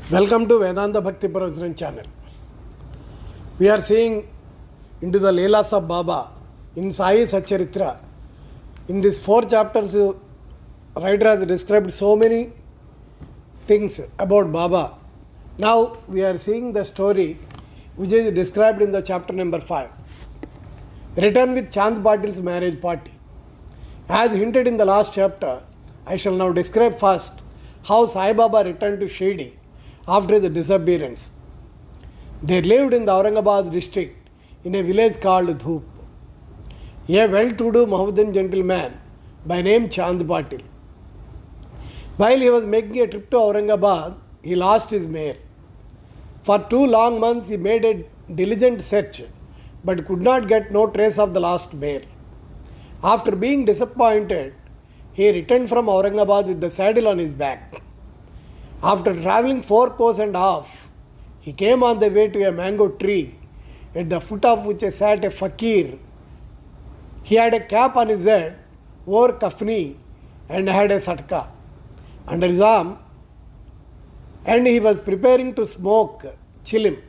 Welcome to Vedanta Bhakti Pravachan channel. We are seeing into the Leelas of Baba in Sai Satcharitra. In these 4 chapters, writer has described so many things about Baba. Now we are seeing the story which is described in the chapter number 5. Return with Chand Patil's marriage party. As hinted in the last chapter, I shall now describe first how Sai Baba returned to Shirdi after the disappearance. They lived in the Aurangabad district in a village called Dhoop. A well-to-do Mohammedan gentleman by name Chand Patil. While he was making a trip to Aurangabad, he lost his mare. For 2 long months he made a diligent search but could not get no trace of the lost mare. After being disappointed, he returned from Aurangabad with the saddle on his back. After travelling 4 kos and half, he came on the way to a mango tree, at the foot of which sat a fakir. He had a cap on his head, wore kafni, and had a satka under his arm, and he was preparing to smoke chilim.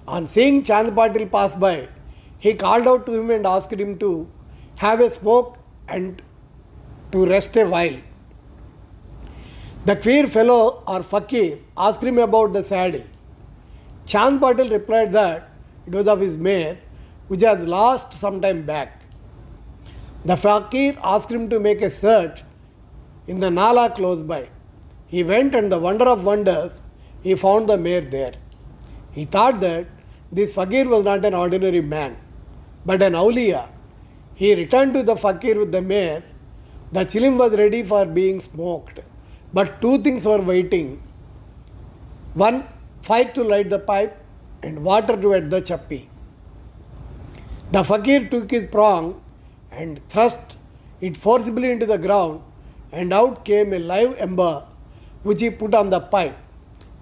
On seeing Chand Patil pass by, he called out to him and asked him to have a smoke and to rest a while. The queer fellow or fakir asked him about the saddle. Chand Patil replied that it was of his mare, which had lost some time back. The fakir asked him to make a search in the Nala close by. He went, and the wonder of wonders, he found the mare there. He thought that this fakir was not an ordinary man, but an awliya. He returned to the fakir with the mare. The chilim was ready for being smoked, but 2 things were waiting. 1, fire to light the pipe, and water to wet the chappi. The fakir took his prong and thrust it forcibly into the ground, and out came a live ember which he put on the pipe.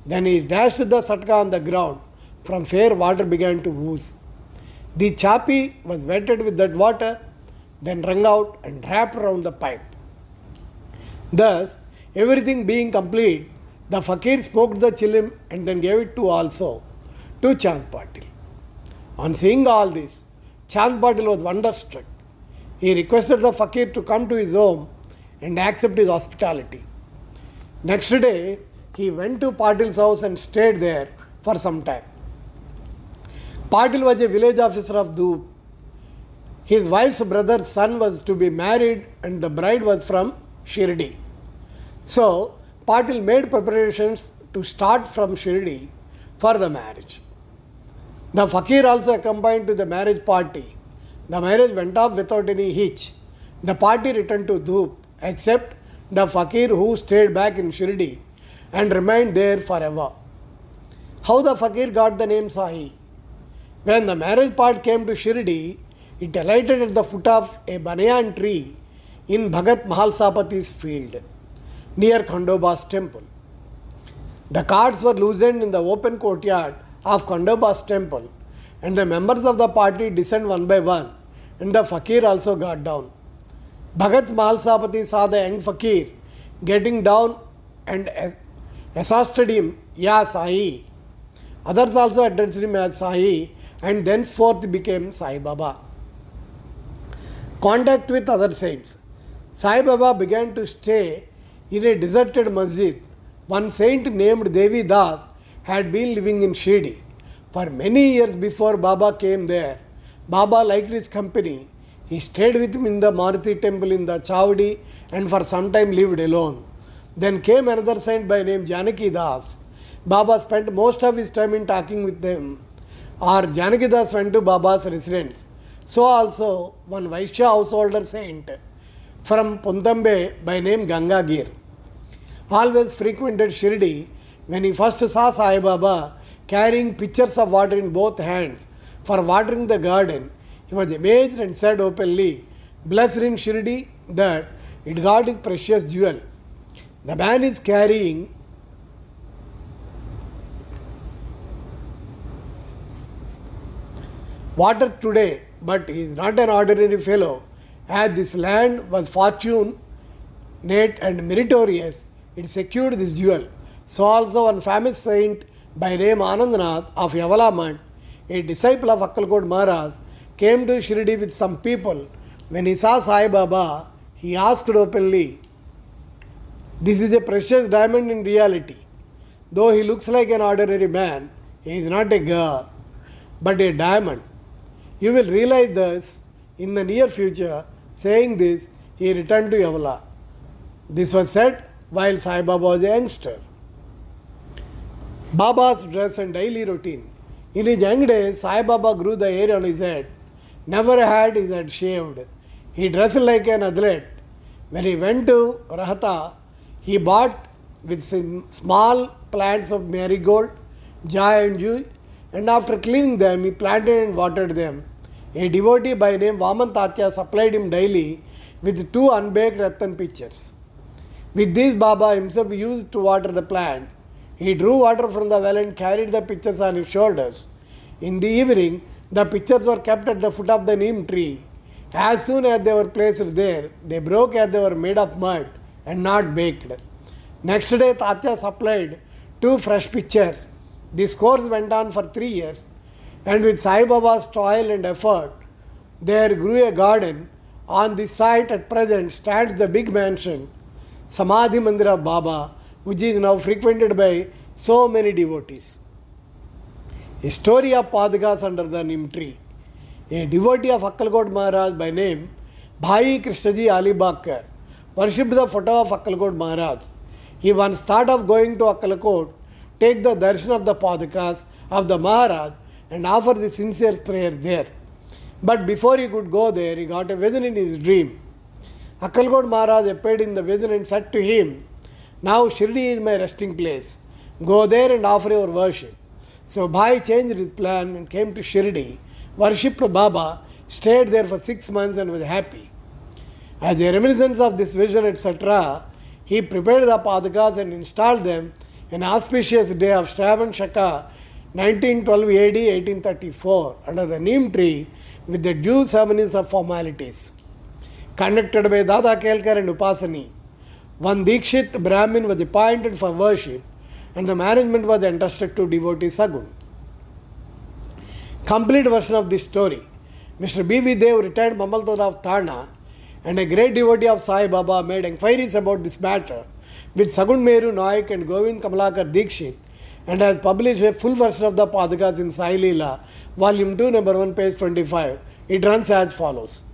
Then he dashed the satka on the ground, from where water began to ooze. The chappi was wetted with that water, then wrung out and wrapped around the pipe. Thus, everything being complete, the fakir smoked the chilim and then gave it also to Chand Patil. On seeing all this, Chand Patil was wonderstruck. He requested the fakir to come to his home and accept his hospitality. Next day, he went to Patil's house and stayed there for some time. Patil was a village officer of Dhoop. His wife's brother's son was to be married, and the bride was from Shirdi. So, Patil made preparations to start from Shirdi for the marriage. The fakir also accompanied to the marriage party. The marriage went off without any hitch. The party returned to Dhoop, except the fakir, who stayed back in Shirdi and remained there forever. How the fakir got the name Sai? When the marriage part came to Shirdi, it alighted at the foot of a banyan tree in Bhagat Mahalsapati's field, near Khandoba's temple. The carts were loosened in the open courtyard of Khandoba's temple, and the members of the party descended one by one, and the fakir also got down. Bhagat Mahalsapati saw the young fakir getting down and accosted him, "Ya Sai." Others also addressed him as Sai, and thenceforth became Sai Baba. Contact with other saints. Sai Baba began to stay in a deserted masjid. One saint named Devi Das had been living in Shirdi. For many years before Baba came there, Baba liked his company. He stayed with him in the Maruti temple in the Chavdi and for some time lived alone. Then came another saint by name Janaki Das. Baba spent most of his time in talking with them, or Janaki Das went to Baba's residence. So also one Vaishya householder saint from Puntambe by name Gangagir always frequented Shirdi. When he first saw Sai Baba carrying pitchers of water in both hands for watering the garden, he was amazed and said openly, "Blessed in Shirdi that it got his precious jewel. The man is carrying water today, but he is not an ordinary fellow. As this land was fortunate and meritorious, it secured this jewel. So also one famous saint by name Anandanath of Yavala, a disciple of Akkalkot Maharaj, came to Shirdi with some people. When he saw Sai Baba, he asked openly, "This is a precious diamond in reality. Though he looks like an ordinary man, he is not a god, but a diamond. You will realize this in the near future." Saying this, he returned to Yavala. This was said while Sai Baba was a youngster. Baba's dress and daily routine. In his young days, Sai Baba grew the hair on his head. Never had his head shaved. He dressed like an athlete. When he went to Rahata, he bought with some small plants of marigold, joy and joy, and after cleaning them, he planted and watered them. A devotee by name Vaman Tatya supplied him daily with 2 unbaked earthen pitchers. With these, Baba himself used to water the plants. He drew water from the well and carried the pitchers on his shoulders. In the evening, the pitchers were kept at the foot of the neem tree. As soon as they were placed there, they broke as they were made of mud and not baked. Next day, Tatya supplied 2 fresh pitchers. This course went on for 3 years, and with Sai Baba's toil and effort, there grew a garden. On this site at present stands the big mansion, Samadhi Mandir of Baba, which is now frequented by so many devotees. A story of Padakas under the neem tree. A devotee of Akkalkot Maharaj by name Bhai Krishnaji Ali Bakkar worshipped the photo of Akkalkot Maharaj. He once thought of going to Akkalkot, take the darshan of the Padakas of the Maharaj and offer the sincere prayer there. But before he could go there, he got a vision in his dream. Akkalkot Maharaj appeared in the vision and said to him, "Now Shirdi is my resting place. Go there and offer your worship." So Bhai changed his plan and came to Shirdi, worshipped Baba, stayed there for 6 months and was happy. As a reminiscence of this vision, etc., he prepared the Padakas and installed them an auspicious day of Shravan Shaka 1912 AD 1834 under the neem tree with the due ceremonies of formalities. Conducted by Dada Kelkar and Upasani. One Dikshit Brahmin was appointed for worship and the management was entrusted to devotee Sagun. Complete version of this story. Mr. B.V. Dev, retired Mamaltar of Thana and a great devotee of Sai Baba, made inquiries about this matter with Sagun Meru Naik and Govind Kamalakar Dikshit and has published a full version of the Padakas in Sai Leela, Volume 2, Number 1, page 25. It runs as follows.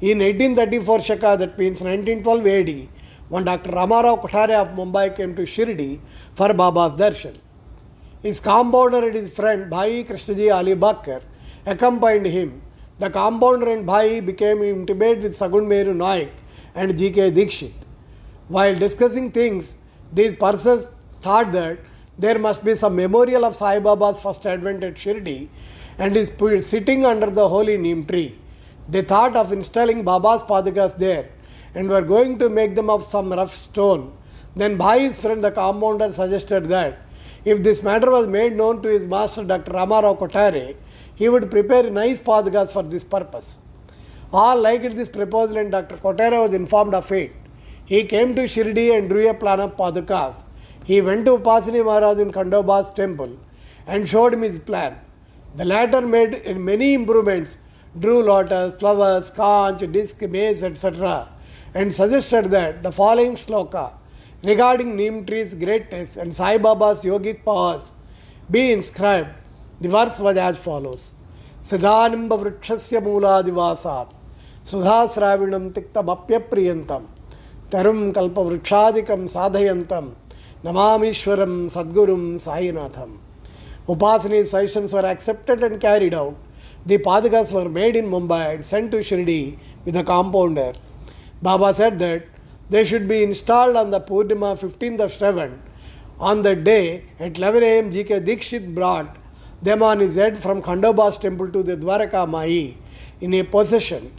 In 1834 Shaka, that means 1912 AD, when Dr. Ramarao Kothare of Mumbai came to Shirdi for Baba's darshan. His compounder and his friend Bhai Krishnaji Ali Bakkar accompanied him. The compounder and Bhai became intimate with Sagun Meru Naik and G.K. Dikshit. While discussing things, these persons thought that there must be some memorial of Sai Baba's first advent at Shirdi and is sitting under the holy neem tree. They thought of installing Baba's Padakas there and were going to make them of some rough stone. Then Bhai's friend the compounder suggested that if this matter was made known to his master Dr. Ramarao Kothare, he would prepare nice Padakas for this purpose. All liked this proposal and Dr. Kothare was informed of it. He came to Shirdi and drew a plan of Padakas. He went to Upasani Maharaj in Khandoba's temple and showed him his plan. The latter made many improvements, drew lotus, flowers, conch, disc, mace, etc., and suggested that the following sloka regarding neem trees' greatness and Sai Baba's yogic powers be inscribed. The verse was as follows. Siddhanimba vrikshasya mooladivasat sudhasravinam tiktamapya priyantam tarum kalpa vrikshadikam sadhayantam namamishwaram sadgurum sainatham. Upasani's suggestions were accepted and carried out. The Padakas were made in Mumbai and sent to Shirdi with a compounder. Baba said that they should be installed on the Purnima 15th of Shravan. On that day, at 11 a.m., G.K. Dikshit brought them on his head from Khandoba's temple to the Dwaraka Mai in a procession.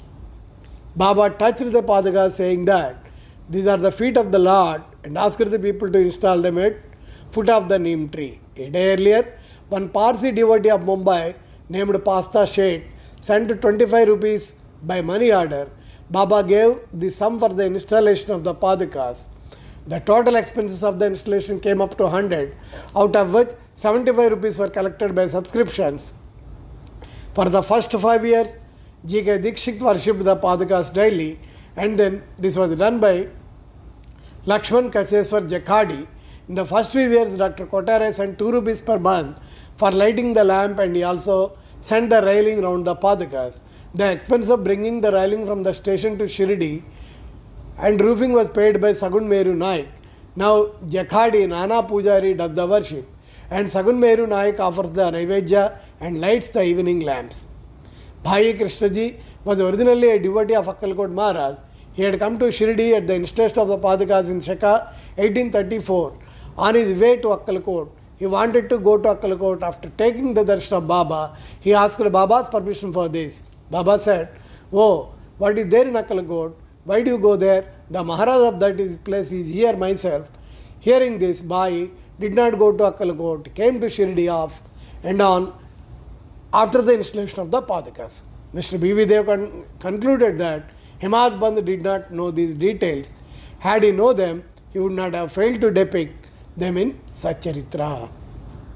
Baba touched the Padakas, saying that these are the feet of the Lord, and asked the people to install them at foot of the neem tree. A day earlier, one Parsi devotee of Mumbai named Pasta Sheth sent 25 rupees by money order. Baba gave the sum for the installation of the Padakas. The total expenses of the installation came up to 100, out of which 75 rupees were collected by subscriptions. For the first 5 years, G.K. Dikshit worshipped the Padukas daily, and then this was done by Lakshman Kaseswar Jakhadi. In the first few years, Dr. Kotare sent 2 rupees per month for lighting the lamp, and he also sent the railing round the Padukas. The expense of bringing the railing from the station to Shirdi and roofing was paid by Sagun Meru Naik. Now Jakhadi, Nana Pujari does the worship, and Sagun Meru Naik offers the Naivedya and lights the evening lamps. Bhai Krishnaji was originally a devotee of Akkalkot Maharaj. He had come to Shirdi at the instance of the Padukas in Shaka 1834. On his way to Akkalkot, he wanted to go to Akkalkot. After taking the darshan of Baba, he asked Baba's permission for this. Baba said, "Oh, what is there in Akkalkot? Why do you go there? The Maharaj of that place is here myself." Hearing this, Bhai did not go to Akkalkot, came to Shirdi off and on after the installation of the Padukas. Mr. B.V. Dev concluded that Himad Band did not know these details. Had he known them, he would not have failed to depict them in Satcharitra.